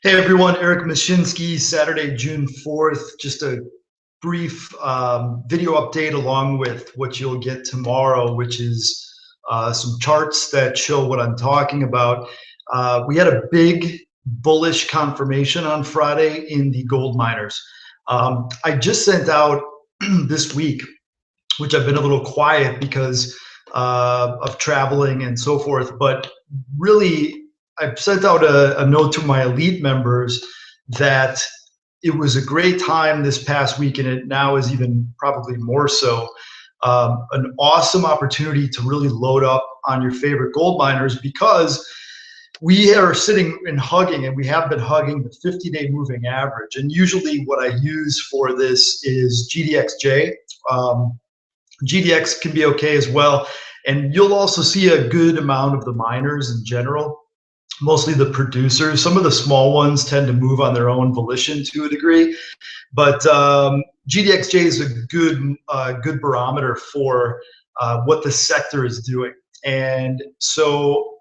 Hey everyone, Eric Mashinsky, Saturday, June 4th. Just a brief video update along with what you'll get tomorrow, which is some charts that show what I'm talking about. We had a big bullish confirmation on Friday in the gold miners. I just sent out this week, which I've been a little quiet because of traveling and so forth, but really I sent out a note to my elite members that it was a great time this past week, and it now is even probably more so. An awesome opportunity to really load up on your favorite gold miners because we are sitting and hugging, and we have been hugging the 50-day moving average. And usually what I use for this is GDXJ. GDX can be okay as well. And you'll also see a good amount of the miners in general, mostly the producers. Some of the small ones tend to move on their own volition to a degree, but GDXJ is a good barometer for what the sector is doing. And so,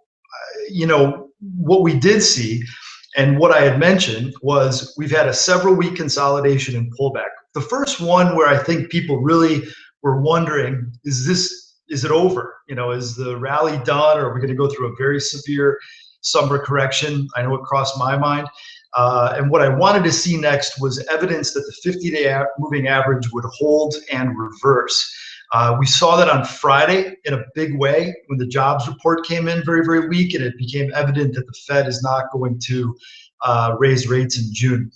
what we did see and what I had mentioned was we've had a several week consolidation and pullback. The first one where I think people really were wondering, is it over? Is the rally done, or are we going to go through a very severe summer correction? I know it crossed my mind. And what I wanted to see next was evidence that the 50-day moving average would hold and reverse. We saw that on Friday in a big way when the jobs report came in very, very weak, and it became evident that the Fed is not going to raise rates in June.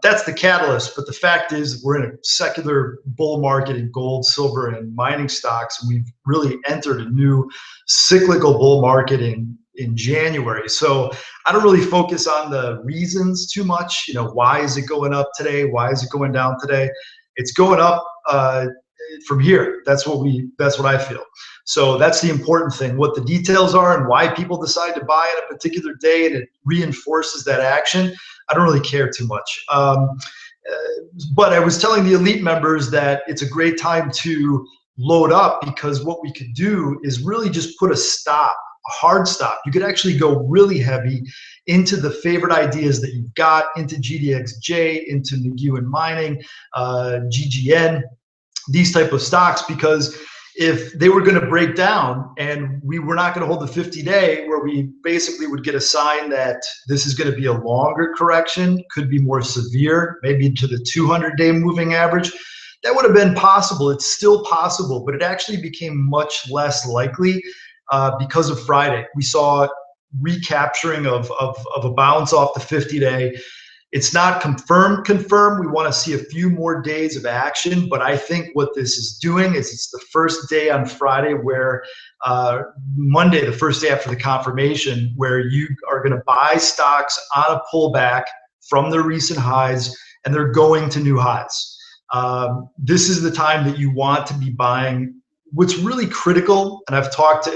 That's the catalyst, but the fact is we're in a secular bull market in gold, silver, and mining stocks, and we've really entered a new cyclical bull market in January. So I don't really focus on the reasons too much. Why is it going up today? Why is it going down today? It's going up from here. That's what I feel. So that's the important thing. What the details are and why people decide to buy at a particular day and it reinforces that action, I don't really care too much. But I was telling the elite members that it's a great time to load up, because what we could do is really just put a hard stop. You could actually go really heavy into the favorite ideas that you've got, into GDXJ, into McEwen Mining, GGN, these type of stocks, because if they were going to break down and we were not going to hold the 50-day, where we basically would get a sign that this is going to be a longer correction, could be more severe, maybe to the 200-day moving average, that would have been possible. It's still possible, but it actually became much less likely because of Friday. We saw recapturing of a bounce off the 50-day. It's not confirmed. We want to see a few more days of action, but I think what this is doing is it's the first day on Friday where Monday, the first day after the confirmation, where you are going to buy stocks on a pullback from their recent highs, and they're going to new highs. This is the time that you want to be buying. What's really critical, and I've talked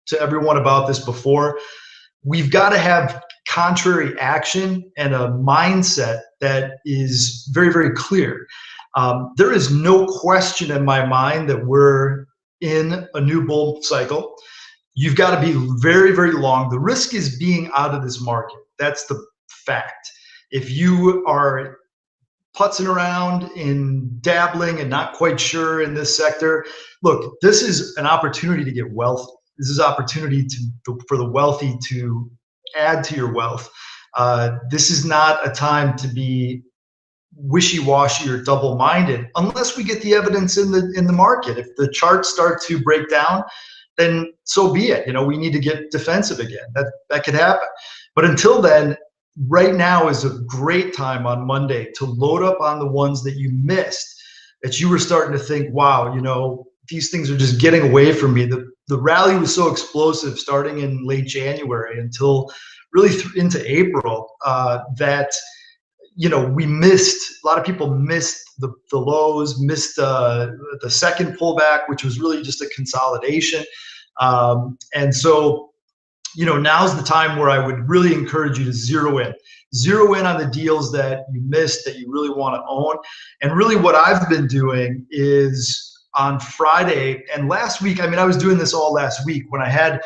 to everyone about this before, we've got to have contrary action and a mindset that is very, very clear. There is no question in my mind that we're in a new bull cycle. You've got to be very, very long. The risk is being out of this market. That's the fact. If you are putzing around in dabbling and not quite sure in this sector, look, this is an opportunity to get wealthy. This is opportunity for the wealthy to add to your wealth. This is not a time to be wishy-washy or double-minded unless we get the evidence in the market. If the charts start to break down, then so be it. We need to get defensive again. That could happen. But until then, right now is a great time on Monday to load up on the ones that you missed, that you were starting to think, wow, these things are just getting away from me. The rally was so explosive starting in late January until really into April that we missed. A lot of people missed the lows, missed the second pullback, which was really just a consolidation. And so now's the time where I would really encourage you to zero in on the deals that you missed, that you really want to own. And really what I've been doing is on Friday and last week, I was doing this all last week when I had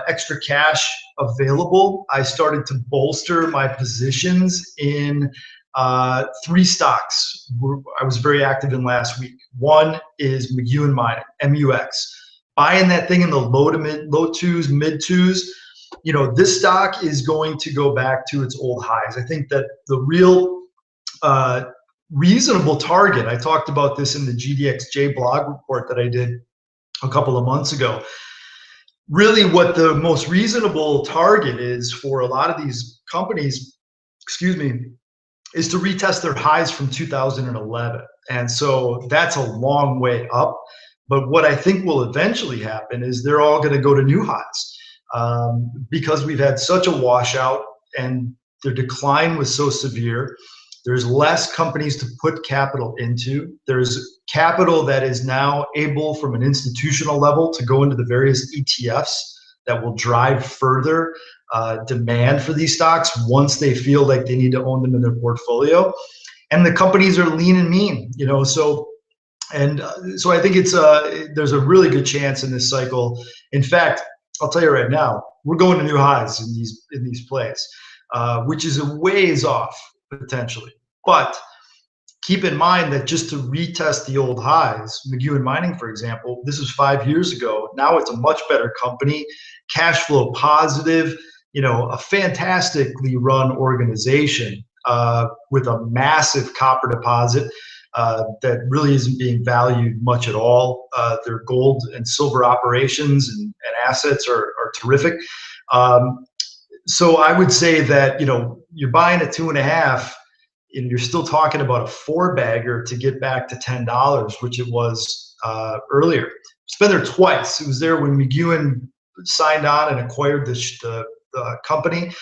extra cash available, I started to bolster my positions in 3 stocks I was very active in last week. One is McEwen Mining, MUX. Buying that thing in the low twos, mid twos. This stock is going to go back to its old highs. I think that the real reasonable target, I talked about this in the GDXJ blog report that I did a couple of months ago. Really what the most reasonable target is for a lot of these companies, is to retest their highs from 2011. And so that's a long way up. But what I think will eventually happen is they're all going to go to new highs because we've had such a washout and their decline was so severe. There's less companies to put capital into. There's capital that is now able from an institutional level to go into the various ETFs that will drive further demand for these stocks once they feel like they need to own them in their portfolio. And the companies are lean and mean, so I think it's there's a really good chance in this cycle. In fact, I'll tell you right now, we're going to new highs in these plays, which is a ways off potentially. But keep in mind that just to retest the old highs, McEwen Mining, for example, this was 5 years ago. Now it's a much better company, cash flow positive, a fantastically run organization with a massive copper deposit that really isn't being valued much at all. Their gold and silver operations and assets are terrific. So I would say that, you're buying at 2.5, and you're still talking about a 4-bagger to get back to $10, which it was earlier. It's been there twice. It was there when McEwen signed on and acquired the company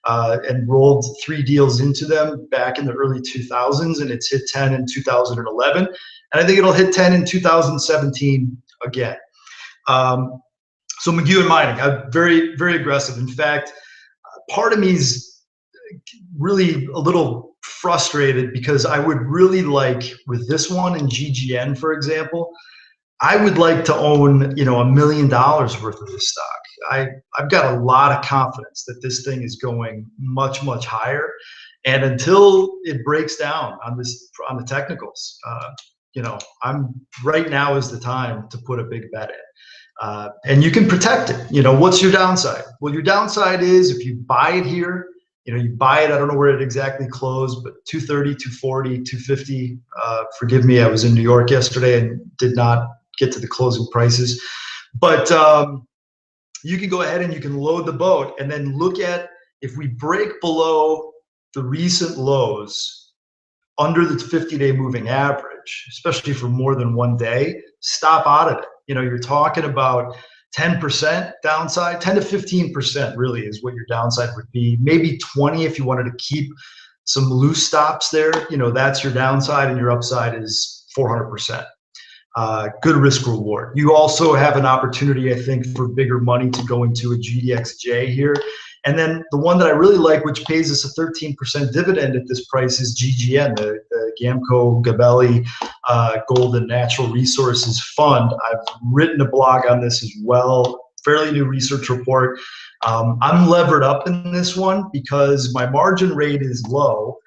and rolled 3 deals into them back in the early 2000s, and it's hit 10 in 2011. And I think it'll hit 10 in 2017 again. So McEwen Mining, very, very aggressive. In fact, part of me is really a little frustrated because I would really like, with this one and GGN, for example, I would like to own, $1 million worth of this stock. I've got a lot of confidence that this thing is going much, much higher. And until it breaks down on the technicals, right now is the time to put a big bet in. And you can protect it. What's your downside? Well, your downside is if you buy it here, you buy it, I don't know where it exactly closed, but 230, 240, 250. Forgive me, I was in New York yesterday and did not get to the closing prices. But you can go ahead and you can load the boat and then look at if we break below the recent lows under the 50-day moving average, especially for more than one day, stop out of it. You're talking about 10% downside, 10 to 15% really is what your downside would be. Maybe 20 if you wanted to keep some loose stops there. That's your downside, and your upside is 400%. Good risk reward. You also have an opportunity, I think, for bigger money to go into a GDXJ here. And then the one that I really like, which pays us a 13% dividend at this price, is GGN, the Gamco Gabelli Gold and Natural Resources Fund. I've written a blog on this as well, fairly new research report. I'm levered up in this one because my margin rate is low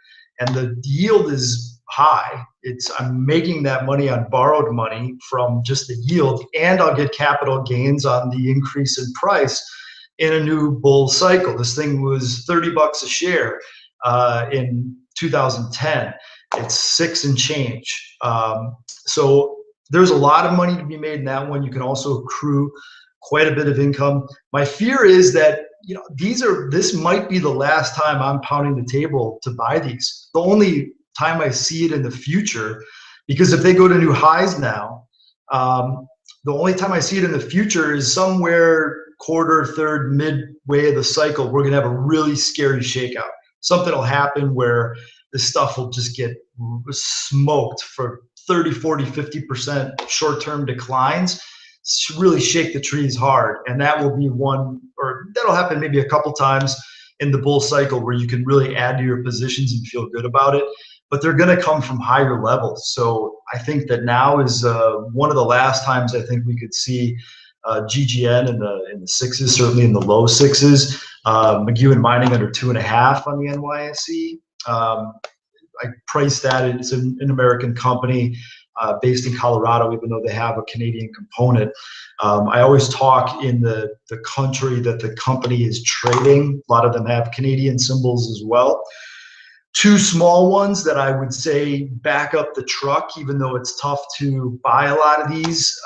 and the yield is high. I'm making that money on borrowed money from just the yield, and I'll get capital gains on the increase in price in a new bull cycle. This thing was $30 a share in 2010. It's 6 and change. So there's a lot of money to be made in that one. You can also accrue quite a bit of income. My fear is that this might be the last time I'm pounding the table to buy these. The only time I see it in the future, because if they go to new highs now, the only time I see it in the future is somewhere quarter, third, midway of the cycle. We're gonna have a really scary shakeout. Something will happen where the stuff will just get smoked for 30, 40, 50% short-term declines, really shake the trees hard. And that will be one, or that'll happen maybe a couple times in the bull cycle where you can really add to your positions and feel good about it. But they're going to come from higher levels. So I think that now is one of the last times I think we could see GGN in the sixes, certainly in the low sixes. McEwen Mining under 2.5 on the NYSE. I priced that. It's an American company based in Colorado, even though they have a Canadian component. I always talk in the country that the company is trading. A lot of them have Canadian symbols as well. Two small ones that I would say back up the truck, even though it's tough to buy a lot of these.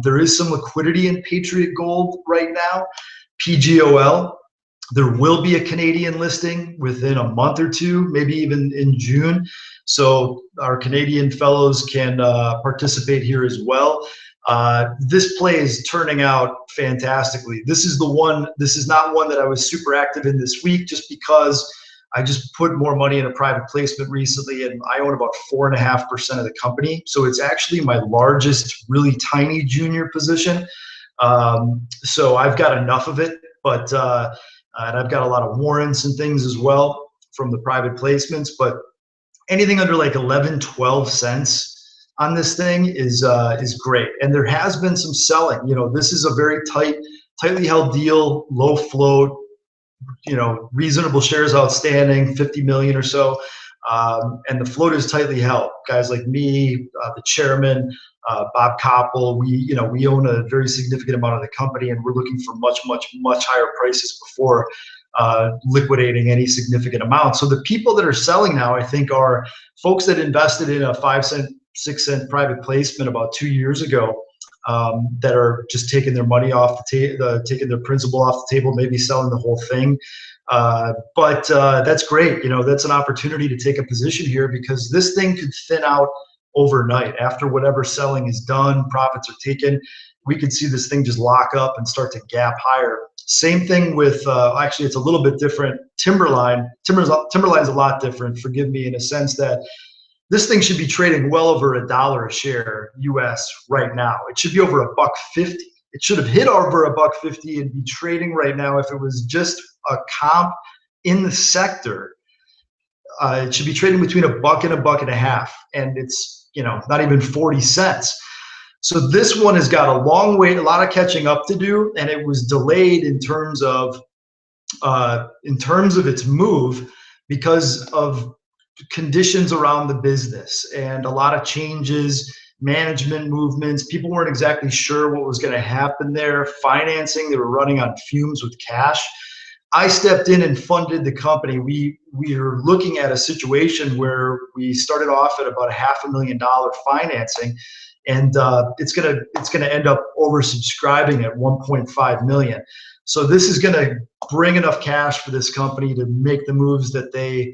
There is some liquidity in Patriot Gold right now. PGOL. There will be a Canadian listing within a month or two, maybe even in June. So our Canadian fellows can participate here as well. This play is turning out fantastically. This is not one that I was super active in this week just because I just put more money in a private placement recently, and I own about 4.5% of the company. So it's actually my largest, really tiny junior position. So I've got enough of it, but and I've got a lot of warrants and things as well from the private placements. But anything under like 11, 12 cents on this thing is great. And there has been some selling. You know, this is a very tightly held deal, low float. You know, reasonable shares outstanding, 50 million or so, and the float is tightly held. Guys like me, the chairman, Bob Koppel, we own a very significant amount of the company, and we're looking for much higher prices before liquidating any significant amount. So the people that are selling now, I think, are folks that invested in a 5-cent, 6-cent private placement about 2 years ago. That are just taking their money off taking their principal off the table, maybe selling the whole thing. But that's great. You know, that's an opportunity to take a position here because this thing could thin out overnight. After whatever selling is done, profits are taken, we could see this thing just lock up and start to gap higher. Same thing with, actually, it's a little bit different. Timberline's a lot different, forgive me, in a sense that this thing should be trading well over $1 a share US right now. It should be over $1.50. It should have hit over $1.50 and be trading right now if it was just a comp in the sector. It should be trading between $1 and $1.50, and it's, you know, not even 40 cents. So this one has got a long way, a lot of catching up to do, and it was delayed in terms of its move because of conditions around the business and a lot of changes, management movements. People weren't exactly sure what was going to happen there. Financing, they were running on fumes with cash. I stepped in and funded the company. We are looking at a situation where we started off at about $500,000 financing, and it's gonna end up oversubscribing at 1.5 million. So this is going to bring enough cash for this company to make the moves that they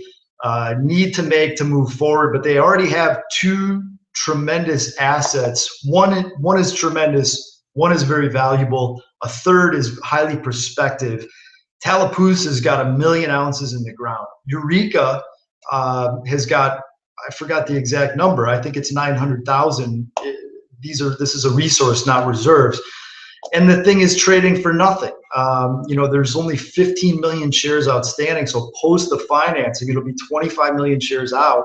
need to make to move forward. But they already have two tremendous assets. One is tremendous. One is very valuable. A third is highly prospective. Tallapoosa has got 1 million ounces in the ground. Eureka has got, I forgot the exact number. I think it's 900,000. This is a resource, not reserves. And the thing is trading for nothing. You know, there's only 15 million shares outstanding. So post the financing, it'll be 25 million shares out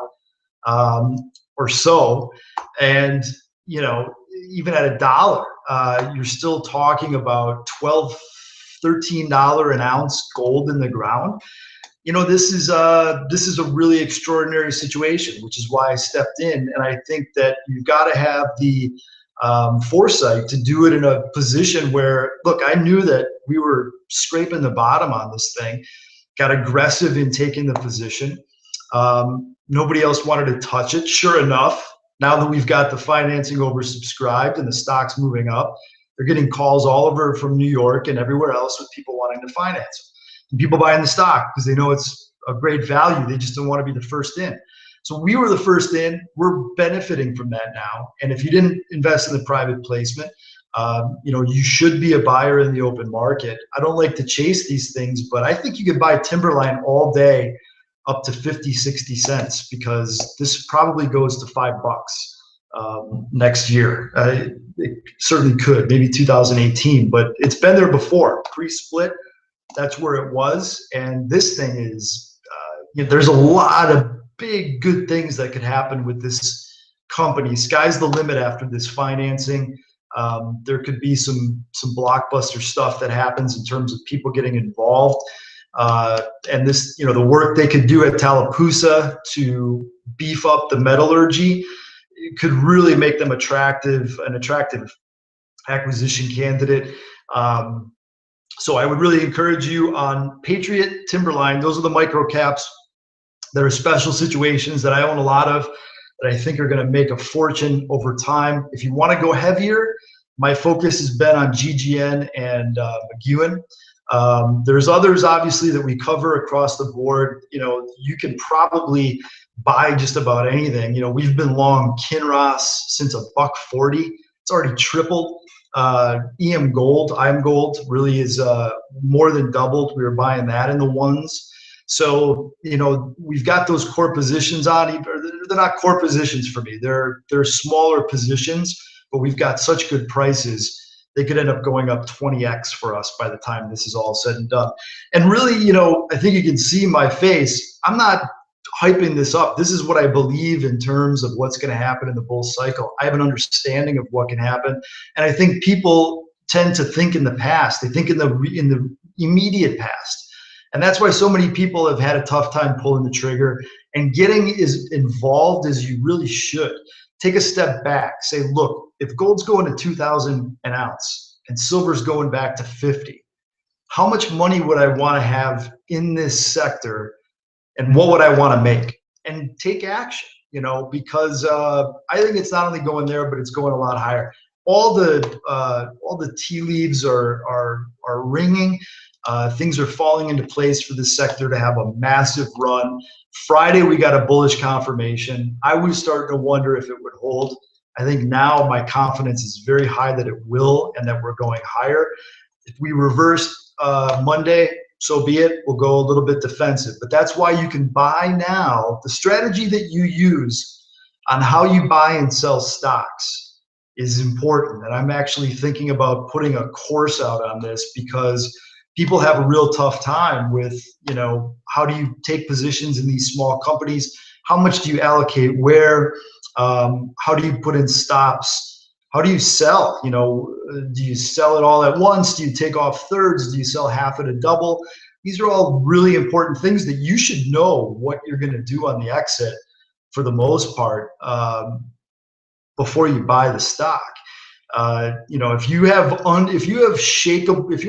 or so. And, you know, even at $1, you're still talking about $12, $13 an ounce gold in the ground. You know, this is a really extraordinary situation, which is why I stepped in. And I think that you've got to have the foresight to do it in a position where, look, I knew that we were scraping the bottom on this thing, got aggressive in taking the position. Nobody else wanted to touch it. Sure enough, now that we've got the financing oversubscribed and the stock's moving up, they're getting calls all over from New York and everywhere else with people wanting to finance. And people buying the stock because they know it's a great value. They just don't want to be the first in. So we were the first in. We're benefiting from that now. And if you didn't invest in the private placement, you know, you should be a buyer in the open market. I don't like to chase these things, but I think you could buy Timberline all day up to 50, 60 cents because this probably goes to $5 next year. It certainly could, maybe 2018, but it's been there before. Pre-split, that's where it was. And this thing is, you know, there's a lot of big good things that could happen with this company. Sky's the limit after this financing. There could be some blockbuster stuff that happens in terms of people getting involved. And this, the work they could do at Tallapoosa to beef up the metallurgy could really make them an attractive acquisition candidate. So I would really encourage you on Patriot, Timberline. Those are the micro caps that are special situations that I own a lot of, that I think are going to make a fortune over time. If you want to go heavier, my focus has been on GGN and McEwen. There's others, obviously, that we cover across the board. You can probably buy just about anything. We've been long Kinross since $1.40. It's already tripled. IM Gold really is more than doubled. We were buying that in the ones. So, we've got those core positions on. They're not core positions for me. They're smaller positions, but we've got such good prices. They could end up going up 20x for us by the time this is all said and done. And really, I think you can see my face. I'm not hyping this up. This is what I believe in terms of what's going to happen in the bull cycle. I have an understanding of what can happen. And I think people tend to think in the past. They think in the immediate past. And that's why so many people have had a tough time pulling the trigger and getting as involved as you really should. Take a step back. Say, look, if gold's going to 2,000 an ounce and silver's going back to 50, how much money would I want to have in this sector, and what would I want to make? And take action, because I think it's not only going there, but it's going a lot higher. All the tea leaves are ringing. Things are falling into place for this sector to have a massive run. Friday, we got a bullish confirmation. I was starting to wonder if it would hold. I think now my confidence is very high that it will and that we're going higher. If we reverse Monday, so be it. We'll go a little bit defensive. But that's why you can buy now. The strategy that you use on how you buy and sell stocks is important. And I'm actually thinking about putting a course out on this, because people have a real tough time with, how do you take positions in these small companies? How much do you allocate where? How do you put in stops? How do you sell? Do you sell it all at once? Do you take off thirds? Do you sell half at a double? These are all really important things that you should know what you're going to do on the exit for the most part before you buy the stock. If you're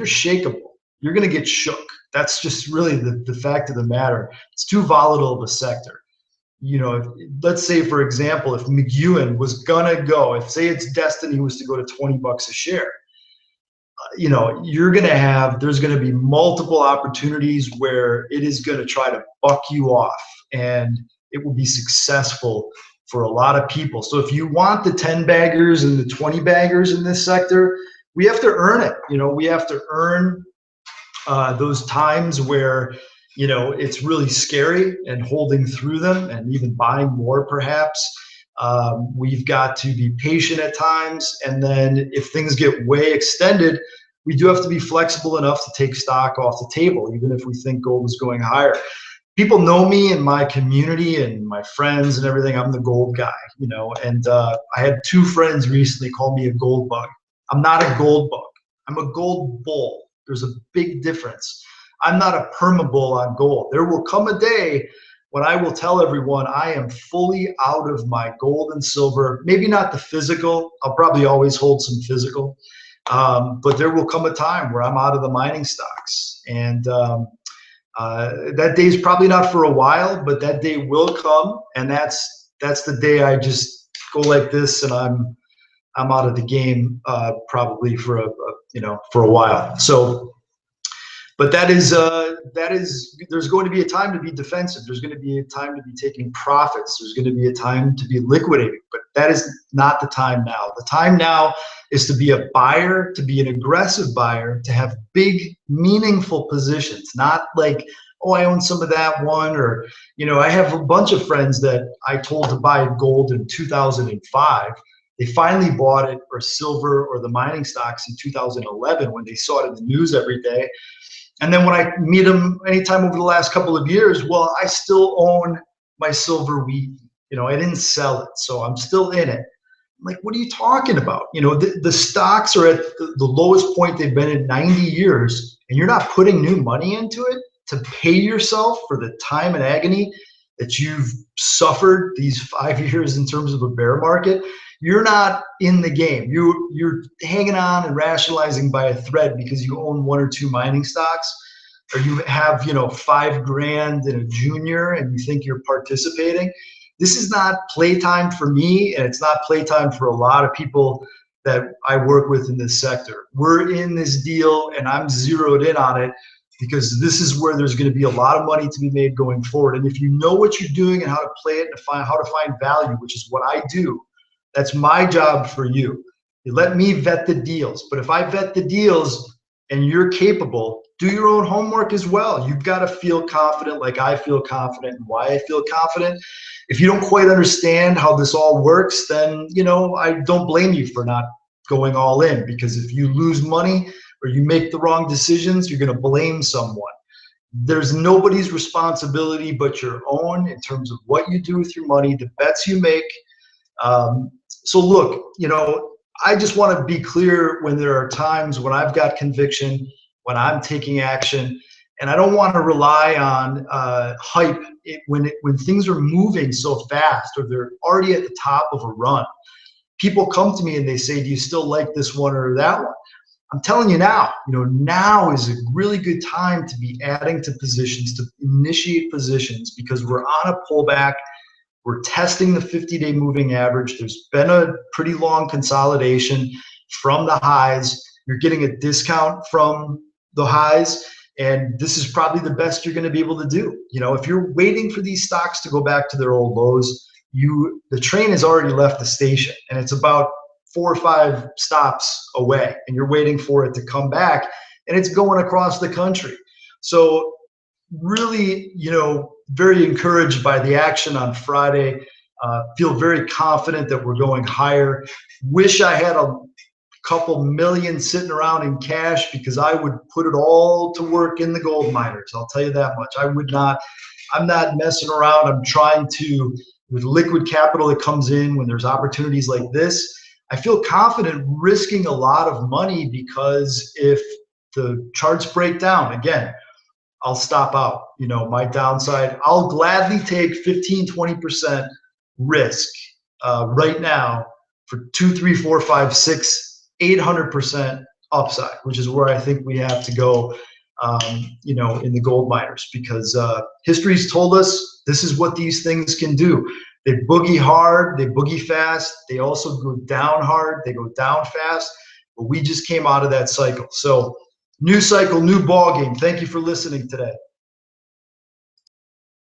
shakeable, you're going to get shook. That's just really the fact of the matter. It's too volatile of a sector. Let's say, for example, if McEwen was gonna go, if say its destiny was to go to $20 a share, there's gonna be multiple opportunities where it is gonna try to buck you off, and it will be successful for a lot of people. So if you want the 10 baggers and the 20 baggers in this sector, we have to earn it. We have to earn those times where it's really scary and holding through them and even buying more perhaps. We've got to be patient at times. And then if things get way extended, we do have to be flexible enough to take stock off the table, even if we think gold is going higher. People know me in my community and my friends and everything. I'm the gold guy, and I had 2 friends recently call me a gold bug. I'm not a gold bug. I'm a gold bull. There's a big difference. I'm not a perma bull on gold. There will come a day when I will tell everyone I am fully out of my gold and silver. Maybe not the physical. I'll probably always hold some physical. But there will come a time where I'm out of the mining stocks. And that day is probably not for a while, but that day will come. And that's the day I just go like this and I'm out of the game probably for a while. So, but that is there's going to be a time to be defensive. There's going to be a time to be taking profits. There's going to be a time to be liquidating, but that is not the time now. The time now is to be a buyer, to be an aggressive buyer, to have big, meaningful positions, not like, oh, I own some of that one, or, I have a bunch of friends that I told to buy gold in 2005. They finally bought it, or silver, or the mining stocks in 2011 when they saw it in the news every day. And then when I meet them anytime over the last couple of years, well, I still own my silver wheat. I didn't sell it, so I'm still in it. like, what are you talking about? You know, the stocks are at the lowest point they've been in 90 years, and you're not putting new money into it to pay yourself for the time and agony that you've suffered these 5 years in terms of a bear market. You're not in the game. You're hanging on and rationalizing by a thread because you own one or two mining stocks, or you have, you know, $5,000 in a junior and you think you're participating. This is not playtime for me, and it's not playtime for a lot of people that I work with in this sector. We're in this deal, and I'm zeroed in on it because this is where there's going to be a lot of money to be made going forward. And if you know what you're doing and how to play it and how to find value, which is what I do, that's my job for you. You let me vet the deals. But if I vet the deals and you're capable, do your own homework as well. You've got to feel confident like I feel confident and why I feel confident. If you don't quite understand how this all works, then, you know, I don't blame you for not going all in, because if you lose money or you make the wrong decisions, you're going to blame someone. There's nobody's responsibility but your own in terms of what you do with your money, the bets you make. So look, you know, I just want to be clear when there are times when I've got conviction, when I'm taking action, and I don't want to rely on hype when things are moving so fast or they're already at the top of a run. People come to me and they say, do you still like this one or that one? I'm telling you now, you know, now is a really good time to be adding to positions, to initiate positions, because we're on a pullback. We're testing the 50-day moving average. There's been a pretty long consolidation from the highs. You're getting a discount from the highs, and this is probably the best you're going to be able to do. You know, if you're waiting for these stocks to go back to their old lows, the train has already left the station, and it's about 4 or 5 stops away, and you're waiting for it to come back, and it's going across the country. So really, you know, very encouraged by the action on Friday. Feel very confident that we're going higher. Wish I had a couple million sitting around in cash, because I would put it all to work in the gold miners. I'll tell you that much. I would not. I'm not messing around. I'm trying to, with liquid capital that comes in when there's opportunities like this, I feel confident risking a lot of money, because if the charts break down again, I'll stop out. You know, my downside, I'll gladly take 15, 20% risk right now for 2, 3, 4, 5, 6, 800% upside, which is where I think we have to go, you know, in the gold miners, because history's told us this is what these things can do. They boogie hard, they boogie fast. They also go down hard, they go down fast. But we just came out of that cycle. So new cycle, new ball game. Thank you for listening today.